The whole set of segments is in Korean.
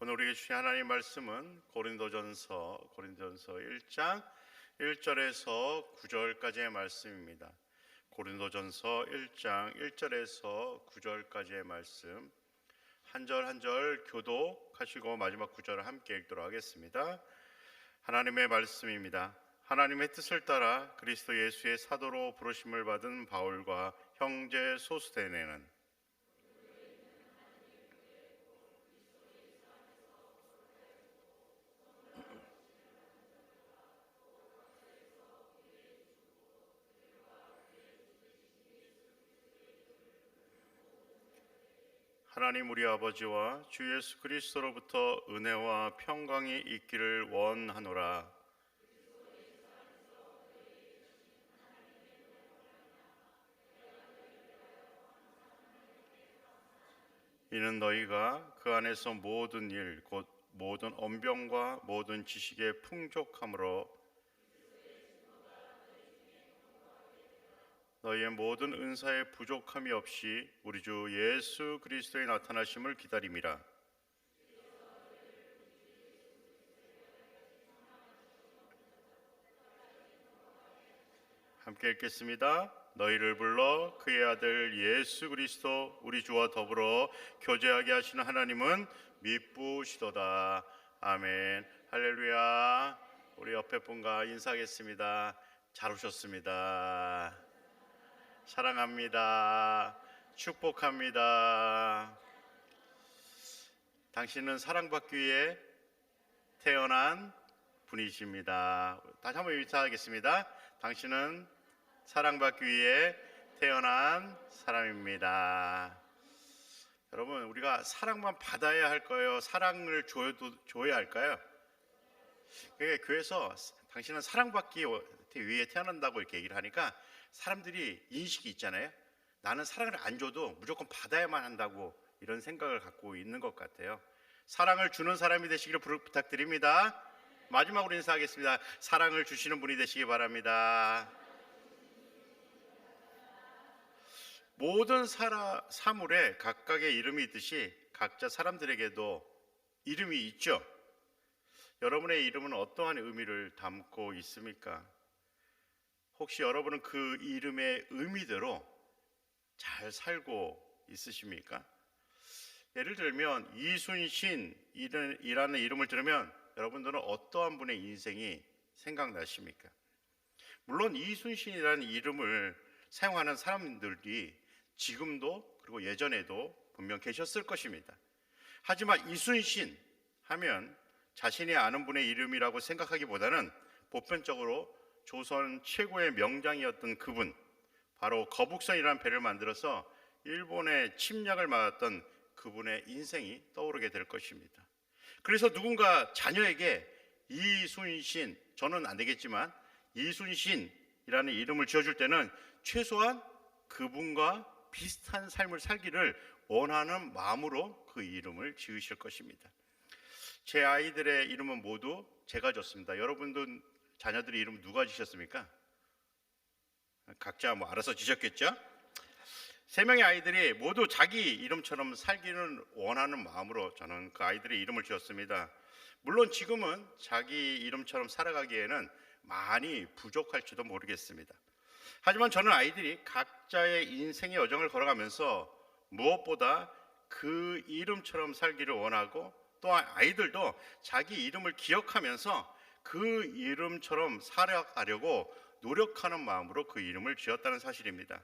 오늘 우리에게 주신 하나님 말씀은 고린도전서 1장 1절에서 9절까지의 말씀입니다. 고린도전서 1장 1절에서 9절까지의 말씀, 한 절 한 절 교독하시고 마지막 9절을 함께 읽도록 하겠습니다. 하나님의 말씀입니다. 하나님의 뜻을 따라 그리스도 예수의 사도로 부르심을 받은 바울과 형제 소스데네는 하나님 우리 아버지와 주 예수 그리스도로부터 은혜와 평강이 있기를 원하노라. 이는 너희가 그 안에서 모든 일 곧 모든 언병과 모든 지식의 풍족함으로 너희의 모든 은사의 부족함이 없이 우리 주 예수 그리스도의 나타나심을 기다림이라. 함께 읽겠습니다. 너희를 불러 그의 아들 예수 그리스도 우리 주와 더불어 교제하게 하시는 하나님은 미쁘시도다. 아멘. 할렐루야. 우리 옆에 분과 인사하겠습니다. 잘 오셨습니다. 사랑합니다. 축복합니다. 당신은 사랑받기 위해 태어난 분이십니다. 다시 한번 인사하겠습니다. 당신은 사랑받기 위해 태어난 사람입니다. 여러분, 우리가 사랑만 받아야 할까요? 사랑을 줘야 할까요? 교회에서 당신은 사랑받기 위해 태어난다고 이렇게 얘기를 하니까 사람들이 인식이 있잖아요. 나는 사랑을 안 줘도 무조건 받아야만 한다고 이런 생각을 갖고 있는 것 같아요. 사랑을 주는 사람이 되시기를 부탁드립니다. 마지막으로 인사하겠습니다. 사랑을 주시는 분이 되시기 바랍니다. 모든 사물에 각각의 이름이 있듯이 각자 사람들에게도 이름이 있죠. 여러분의 이름은 어떠한 의미를 담고 있습니까? 혹시 여러분은 그 이름의 의미대로 잘 살고 있으십니까? 예를 들면 이순신이라는 이름을 들으면 여러분들은 어떠한 분의 인생이 생각나십니까? 물론 이순신이라는 이름을 사용하는 사람들이 지금도 그리고 예전에도 분명 계셨을 것입니다. 하지만 이순신 하면 자신이 아는 분의 이름이라고 생각하기보다는 보편적으로 조선 최고의 명장이었던 그분, 바로 거북선이라는 배를 만들어서 일본의 침략을 막았던 그분의 인생이 떠오르게 될 것입니다. 그래서 누군가 자녀에게 이순신, 저는 안 되겠지만 이순신이라는 이름을 지어줄 때는 최소한 그분과 비슷한 삶을 살기를 원하는 마음으로 그 이름을 지으실 것입니다. 제 아이들의 이름은 모두 제가 졌습니다. 여러분들 자녀들의 이름 누가 지셨습니까? 각자 알아서 지셨겠죠? 3명의 아이들이 모두 자기 이름처럼 살기를 원하는 마음으로 저는 그 아이들의 이름을 지었습니다. 물론 지금은 자기 이름처럼 살아가기에는 많이 부족할지도 모르겠습니다. 하지만 저는 아이들이 각자의 인생의 여정을 걸어가면서 무엇보다 그 이름처럼 살기를 원하고, 또한 아이들도 자기 이름을 기억하면서 그 이름처럼 살아가려고 노력하는 마음으로 그 이름을 지었다는 사실입니다.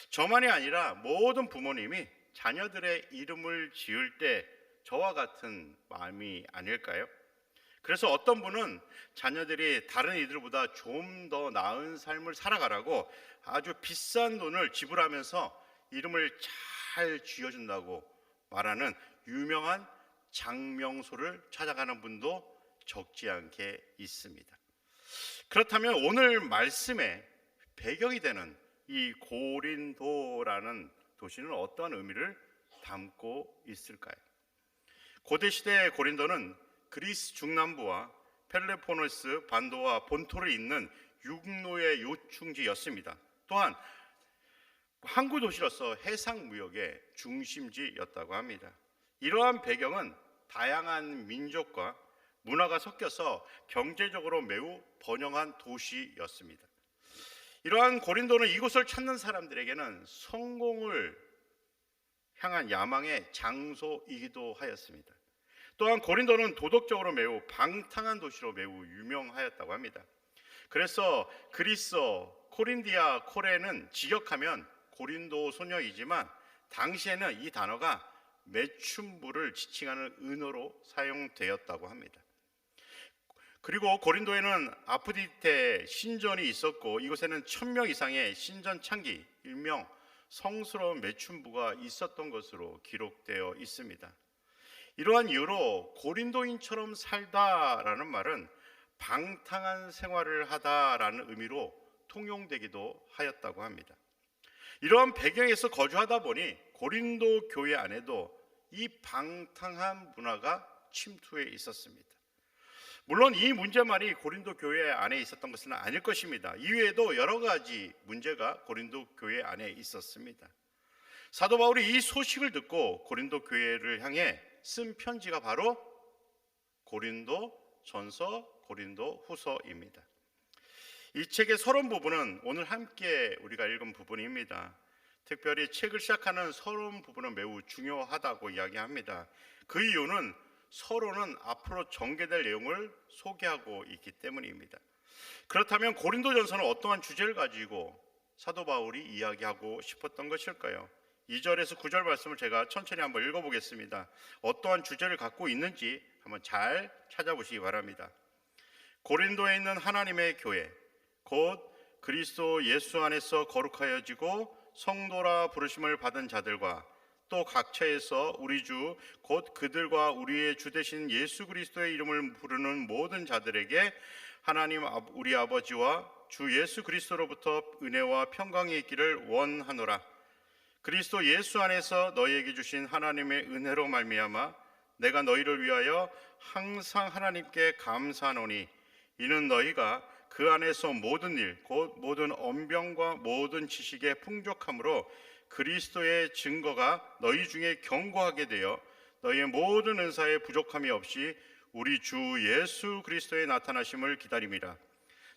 저만이 아니라 모든 부모님이 자녀들의 이름을 지을 때 저와 같은 마음이 아닐까요? 그래서 어떤 분은 자녀들이 다른 이들보다 좀 더 나은 삶을 살아가라고 아주 비싼 돈을 지불하면서 이름을 잘 지어준다고 말하는 유명한 장명소를 찾아가는 분도 적지 않게 있습니다. 그렇다면 오늘 말씀의 배경이 되는 이 고린도라는 도시는 어떠한 의미를 담고 있을까요? 고대시대의 고린도는 그리스 중남부와 펠로폰네스 반도와 본토를 잇는 육로의 요충지였습니다. 또한 항구 도시로서 해상 무역의 중심지였다고 합니다. 이러한 배경은 다양한 민족과 문화가 섞여서 경제적으로 매우 번영한 도시였습니다. 이러한 고린도는 이곳을 찾는 사람들에게는 성공을 향한 야망의 장소이기도 하였습니다. 또한 고린도는 도덕적으로 매우 방탕한 도시로 매우 유명하였다고 합니다. 그래서 그리스어, 코린디아, 코레는 직역하면 고린도 소녀이지만 당시에는 이 단어가 매춘부를 지칭하는 은어로 사용되었다고 합니다. 그리고 고린도에는 아프디테 신전이 있었고 이곳에는 1000명 이상의 신전 창기, 일명 성스러운 매춘부가 있었던 것으로 기록되어 있습니다. 이러한 이유로 고린도인처럼 살다라는 말은 방탕한 생활을 하다라는 의미로 통용되기도 하였다고 합니다. 이러한 배경에서 거주하다 보니 고린도 교회 안에도 이 방탕한 문화가 침투해 있었습니다. 물론 이 문제만이 고린도 교회 안에 있었던 것은 아닐 것입니다. 이외에도 여러 가지 문제가 고린도 교회 안에 있었습니다. 사도 바울이 이 소식을 듣고 고린도 교회를 향해 쓴 편지가 바로 고린도 전서, 고린도 후서입니다. 이 책의 서론 부분은 오늘 함께 우리가 읽은 부분입니다. 특별히 책을 시작하는 서론 부분은 매우 중요하다고 이야기합니다. 그 이유는 서론은 앞으로 전개될 내용을 소개하고 있기 때문입니다. 그렇다면 고린도전서는 어떠한 주제를 가지고 사도 바울이 이야기하고 싶었던 것일까요? 2절에서 9절 말씀을 제가 천천히 한번 읽어보겠습니다. 어떠한 주제를 갖고 있는지 한번 잘 찾아보시기 바랍니다. 고린도에 있는 하나님의 교회, 곧 그리스도 예수 안에서 거룩하여지고 성도라 부르심을 받은 자들과 또 각처에서 우리 주 곧 그들과 우리의 주 되신 예수 그리스도의 이름을 부르는 모든 자들에게 하나님 우리 아버지와 주 예수 그리스도로부터 은혜와 평강이 있기를 원하노라. 그리스도 예수 안에서 너희에게 주신 하나님의 은혜로 말미암아 내가 너희를 위하여 항상 하나님께 감사하노니 이는 너희가 그 안에서 모든 일 곧 모든 언병과 모든 지식의 풍족함으로 그리스도의 증거가 너희 중에 견고하게 되어 너희의 모든 은사에 부족함이 없이 우리 주 예수 그리스도의 나타나심을 기다림이라.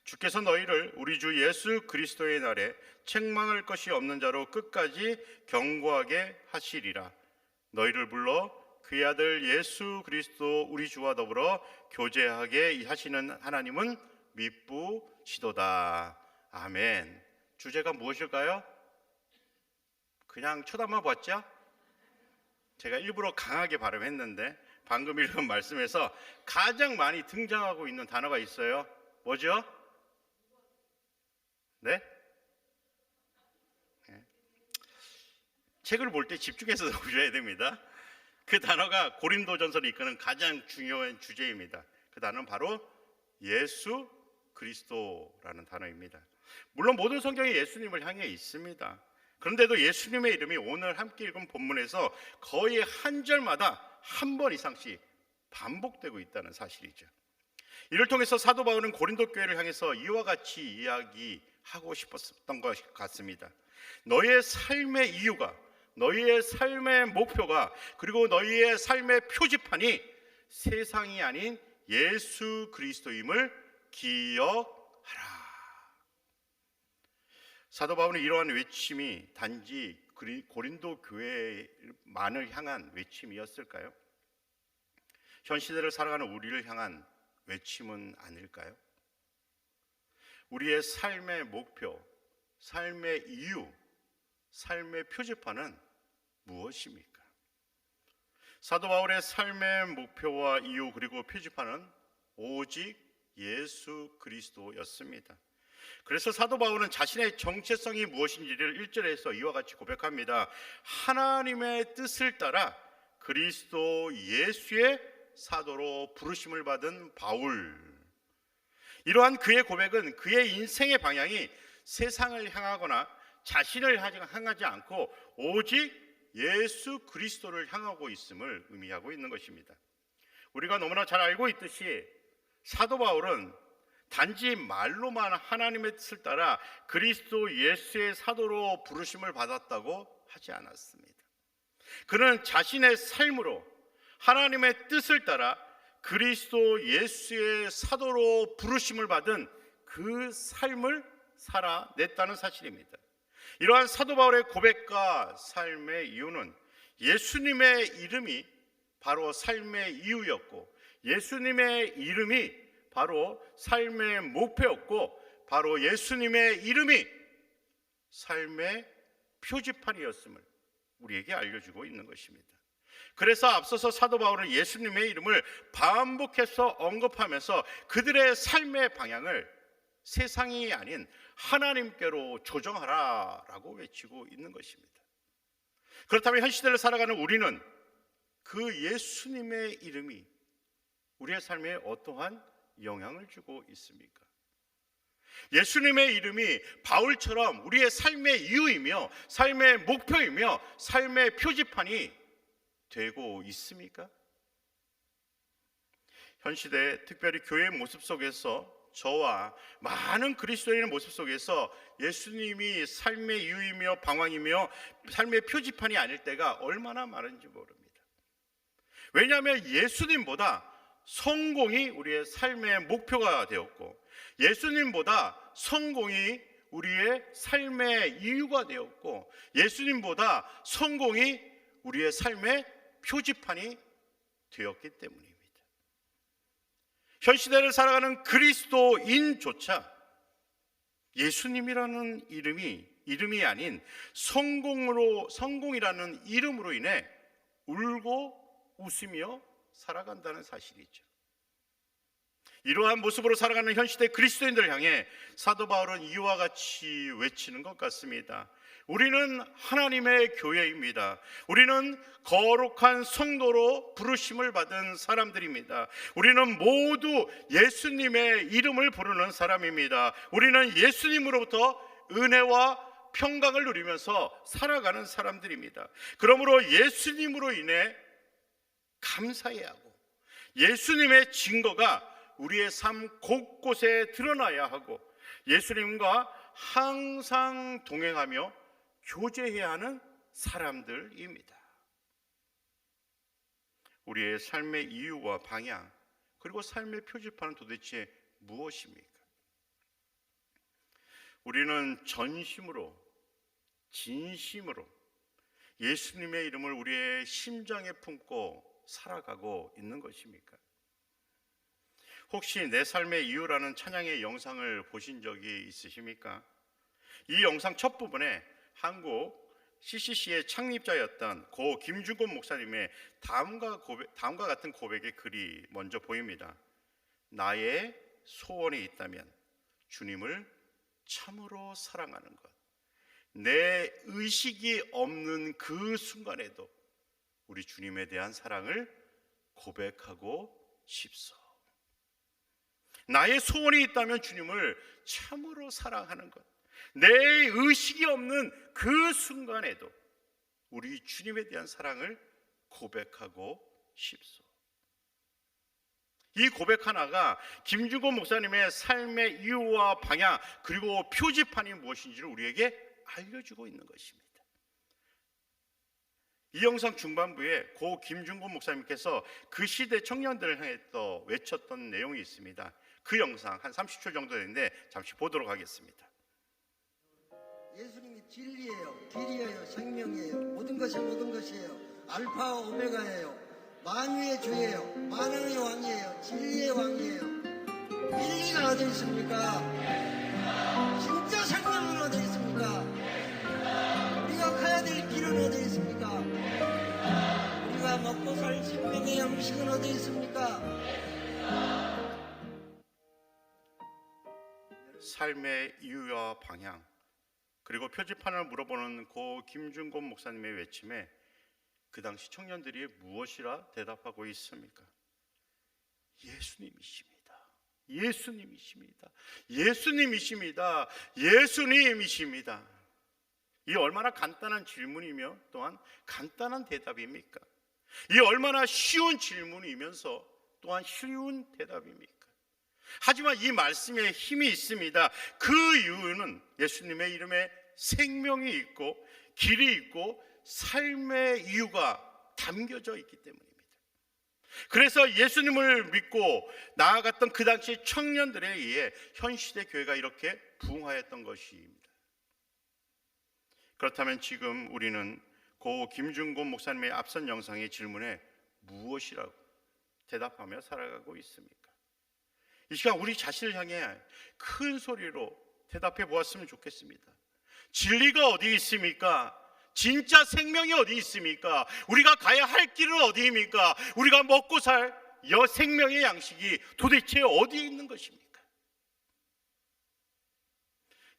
주께서 너희를 우리 주 예수 그리스도의 날에 책망할 것이 없는 자로 끝까지 견고하게 하시리라. 너희를 불러 그의 아들 예수 그리스도 우리 주와 더불어 교제하게 하시는 하나님은 미쁘시도다. 아멘. 주제가 무엇일까요? 그냥 쳐다만 봤죠? 제가 일부러 강하게 발음했는데 방금 읽은 말씀에서 가장 많이 등장하고 있는 단어가 있어요. 뭐죠? 네? 책을 볼 때 집중해서 보셔야 됩니다. 그 단어가 고린도전서를 이끄는 가장 중요한 주제입니다. 그 단어는 바로 예수 그리스도라는 단어입니다. 물론 모든 성경이 예수님을 향해 있습니다. 그런데도 예수님의 이름이 오늘 함께 읽은 본문에서 거의 한 절마다 한 번 이상씩 반복되고 있다는 사실이죠. 이를 통해서 사도 바울은 고린도 교회를 향해서 이와 같이 이야기하고 싶었던 것 같습니다. 너희의 삶의 이유가, 너희의 삶의 목표가, 그리고 너희의 삶의 표지판이 세상이 아닌 예수 그리스도임을 기억하라. 사도 바울은 이러한 외침이 단지 고린도 교회만을 향한 외침이었을까요? 현 시대를 살아가는 우리를 향한 외침은 아닐까요? 우리의 삶의 목표, 삶의 이유, 삶의 표지판은 무엇입니까? 사도 바울의 삶의 목표와 이유 그리고 표지판은 오직 예수 그리스도였습니다. 그래서 사도 바울은 자신의 정체성이 무엇인지를 1절에서 이와 같이 고백합니다. 하나님의 뜻을 따라 그리스도 예수의 사도로 부르심을 받은 바울. 이러한 그의 고백은 그의 인생의 방향이 세상을 향하거나 자신을 향하지 않고 오직 예수 그리스도를 향하고 있음을 의미하고 있는 것입니다. 우리가 너무나 잘 알고 있듯이 사도 바울은 단지 말로만 하나님의 뜻을 따라 그리스도 예수의 사도로 부르심을 받았다고 하지 않았습니다. 그는 자신의 삶으로 하나님의 뜻을 따라 그리스도 예수의 사도로 부르심을 받은 그 삶을 살아냈다는 사실입니다. 이러한 사도 바울의 고백과 삶의 이유는 예수님의 이름이 바로 삶의 이유였고, 예수님의 이름이 바로 삶의 목표였고, 바로 예수님의 이름이 삶의 표지판이었음을 우리에게 알려주고 있는 것입니다. 그래서 앞서서 사도 바울은 예수님의 이름을 반복해서 언급하면서 그들의 삶의 방향을 세상이 아닌 하나님께로 조정하라라고 외치고 있는 것입니다. 그렇다면 현 시대를 살아가는 우리는 그 예수님의 이름이 우리의 삶에 어떠한 영향을 주고 있습니까? 예수님의 이름이 바울처럼 우리의 삶의 이유이며 삶의 목표이며 삶의 표지판이 되고 있습니까? 현 시대, 특별히 교회의 모습 속에서 저와 많은 그리스도인의 모습 속에서 예수님이 삶의 이유이며 방황이며 삶의 표지판이 아닐 때가 얼마나 많은지 모릅니다. 왜냐하면 예수님보다 성공이 우리의 삶의 목표가 되었고, 예수님보다 성공이 우리의 삶의 이유가 되었고, 예수님보다 성공이 우리의 삶의 표지판이 되었기 때문입니다. 현 시대를 살아가는 그리스도인조차 예수님이라는 이름이 아닌 성공이라는 이름으로 인해 울고 웃으며 살아간다는 사실이죠. 이러한 모습으로 살아가는 현 시대 그리스도인들을 향해 사도 바울은 이와 같이 외치는 것 같습니다. 우리는 하나님의 교회입니다. 우리는 거룩한 성도로 부르심을 받은 사람들입니다. 우리는 모두 예수님의 이름을 부르는 사람입니다. 우리는 예수님으로부터 은혜와 평강을 누리면서 살아가는 사람들입니다. 그러므로 예수님으로 인해 감사해야 하고, 예수님의 증거가 우리의 삶 곳곳에 드러나야 하고, 예수님과 항상 동행하며 교제해야 하는 사람들입니다. 우리의 삶의 이유와 방향, 그리고 삶의 표지판은 도대체 무엇입니까? 우리는 전심으로, 진심으로 예수님의 이름을 우리의 심장에 품고 살아가고 있는 것입니까? 혹시 내 삶의 이유라는 찬양의 영상을 보신 적이 있으십니까? 이 영상 첫 부분에 한국 CCC의 창립자였던 고 김준곤 목사님의 다음과 같은 고백의 글이 먼저 보입니다. 나의 소원이 있다면 주님을 참으로 사랑하는 것, 내 의식이 없는 그 순간에도 우리 주님에 대한 사랑을 고백하고 싶소. 나의 소원이 있다면 주님을 참으로 사랑하는 것, 내 의식이 없는 그 순간에도 우리 주님에 대한 사랑을 고백하고 싶소. 이 고백 하나가 김준곤 목사님의 삶의 이유와 방향, 그리고 표지판이 무엇인지를 우리에게 알려주고 있는 것입니다. 이 영상 중반부에 고 김준곤 목사님께서 그 시대 청년들을 향해 또 외쳤던 내용이 있습니다. 그 영상 한 30초 정도 되는데 잠시 보도록 하겠습니다. 예수님이 진리예요, 길이에요, 생명이에요. 모든 것이 모든 것이에요. 알파와 오메가예요. 만유의 주예요, 만왕의 왕이에요, 진리의 왕이에요. 진리가 어디 있습니까? 진짜 생명은 어디 있습니까? 우리가 가야 될 길은 어디 있습니까? 우리가 먹고 살 생명의 양식은 어디 있습니까? 삶의 이유와 방향, 그리고 표지판을 물어보는 고 김준곤 목사님의 외침에 그 당시 청년들이 무엇이라 대답하고 있습니까? 예수님이십니다. 예수님이십니다. 예수님이십니다. 예수님이십니다. 이 얼마나 간단한 질문이며 또한 간단한 대답입니까? 이 얼마나 쉬운 질문이면서 또한 쉬운 대답입니까? 하지만 이 말씀에 힘이 있습니다. 그 이유는 예수님의 이름에 생명이 있고 길이 있고 삶의 이유가 담겨져 있기 때문입니다. 그래서 예수님을 믿고 나아갔던 그 당시 청년들에 의해 현 시대 교회가 이렇게 부흥하였던 것입니다. 그렇다면 지금 우리는 고 김준곤 목사님의 앞선 영상의 질문에 무엇이라고 대답하며 살아가고 있습니까? 이 시간 우리 자신을 향해 큰 소리로 대답해 보았으면 좋겠습니다. 진리가 어디 있습니까? 진짜 생명이 어디 있습니까? 우리가 가야 할 길은 어디입니까? 우리가 먹고 살 생명의 양식이 도대체 어디에 있는 것입니까?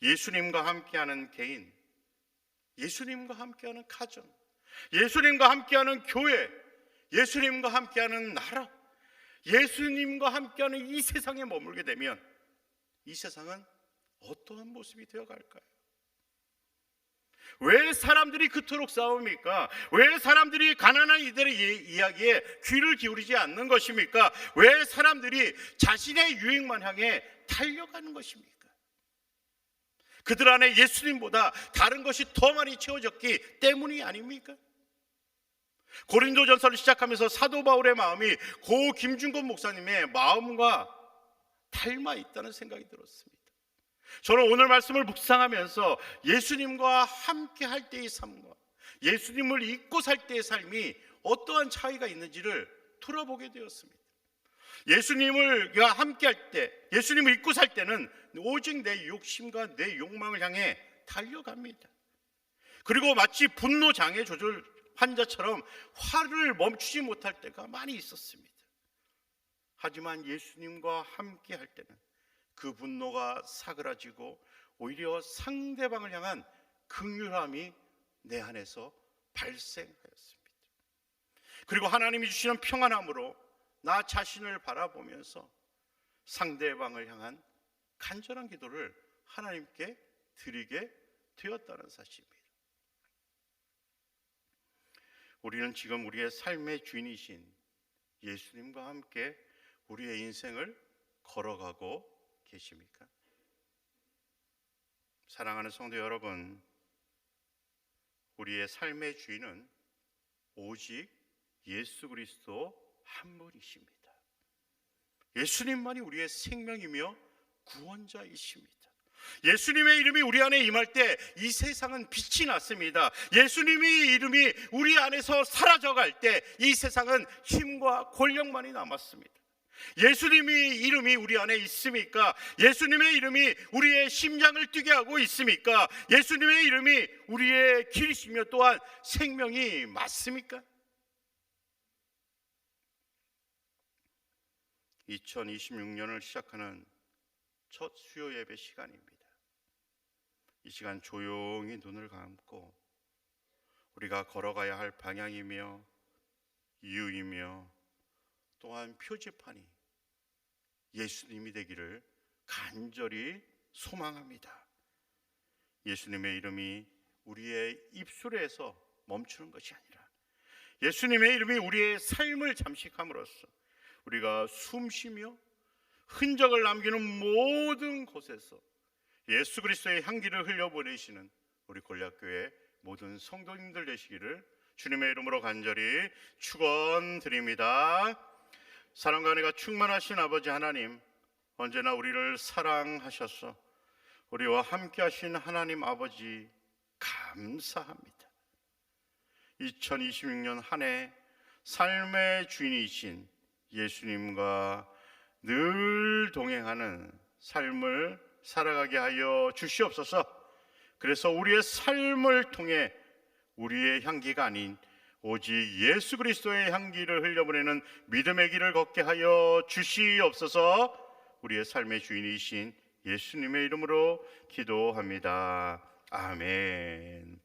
예수님과 함께하는 개인, 예수님과 함께하는 가정, 예수님과 함께하는 교회, 예수님과 함께하는 나라, 예수님과 함께하는 이 세상에 머물게 되면 이 세상은 어떠한 모습이 되어갈까요? 왜 사람들이 그토록 싸웁니까? 왜 사람들이 가난한 이들의 이야기에 귀를 기울이지 않는 것입니까? 왜 사람들이 자신의 유익만 향해 달려가는 것입니까? 그들 안에 예수님보다 다른 것이 더 많이 채워졌기 때문이 아닙니까? 고린도전서를 시작하면서 사도 바울의 마음이 고 김준곤 목사님의 마음과 닮아 있다는 생각이 들었습니다. 저는 오늘 말씀을 묵상하면서 예수님과 함께 할 때의 삶과 예수님을 잊고 살 때의 삶이 어떠한 차이가 있는지를 돌아보게 되었습니다. 예수님을 함께 할 때, 예수님을 잊고 살 때는 오직 내 욕심과 내 욕망을 향해 달려갑니다. 그리고 마치 분노 장애 조절 환자처럼 화를 멈추지 못할 때가 많이 있었습니다. 하지만 예수님과 함께 할 때는 그 분노가 사그라지고 오히려 상대방을 향한 긍휼함이 내 안에서 발생하였습니다. 그리고 하나님이 주시는 평안함으로 나 자신을 바라보면서 상대방을 향한 간절한 기도를 하나님께 드리게 되었다는 사실입니다. 우리는 지금 우리의 삶의 주인이신 예수님과 함께 우리의 인생을 걸어가고 계십니까? 사랑하는 성도 여러분, 우리의 삶의 주인은 오직 예수 그리스도 한 분이십니다. 예수님만이 우리의 생명이며 구원자이십니다. 예수님의 이름이 우리 안에 임할 때 이 세상은 빛이 났습니다. 예수님의 이름이 우리 안에서 사라져갈 때 이 세상은 힘과 권력만이 남았습니다. 예수님의 이름이 우리 안에 있습니까? 예수님의 이름이 우리의 심장을 뛰게 하고 있습니까? 예수님의 이름이 우리의 길이시며 또한 생명이 맞습니까? 2026년을 시작하는 첫 수요 예배 시간입니다. 이 시간 조용히 눈을 감고 우리가 걸어가야 할 방향이며 이유이며 또한 표지판이 예수님이 되기를 간절히 소망합니다. 예수님의 이름이 우리의 입술에서 멈추는 것이 아니라 예수님의 이름이 우리의 삶을 잠식함으로써 우리가 숨쉬며 흔적을 남기는 모든 곳에서 예수 그리스도의 향기를 흘려보내시는 우리 골략교회 모든 성도님들 되시기를 주님의 이름으로 간절히 축원드립니다. 사랑과 은혜가 충만하신 아버지 하나님, 언제나 우리를 사랑하셔서 우리와 함께 하신 하나님 아버지 감사합니다. 2026년 한 해 삶의 주인이신 예수님과 늘 동행하는 삶을 살아가게 하여 주시옵소서. 그래서 우리의 삶을 통해 우리의 향기가 아닌 오직 예수 그리스도의 향기를 흘려보내는 믿음의 길을 걷게 하여 주시옵소서. 우리의 삶의 주인이신 예수님의 이름으로 기도합니다. 아멘.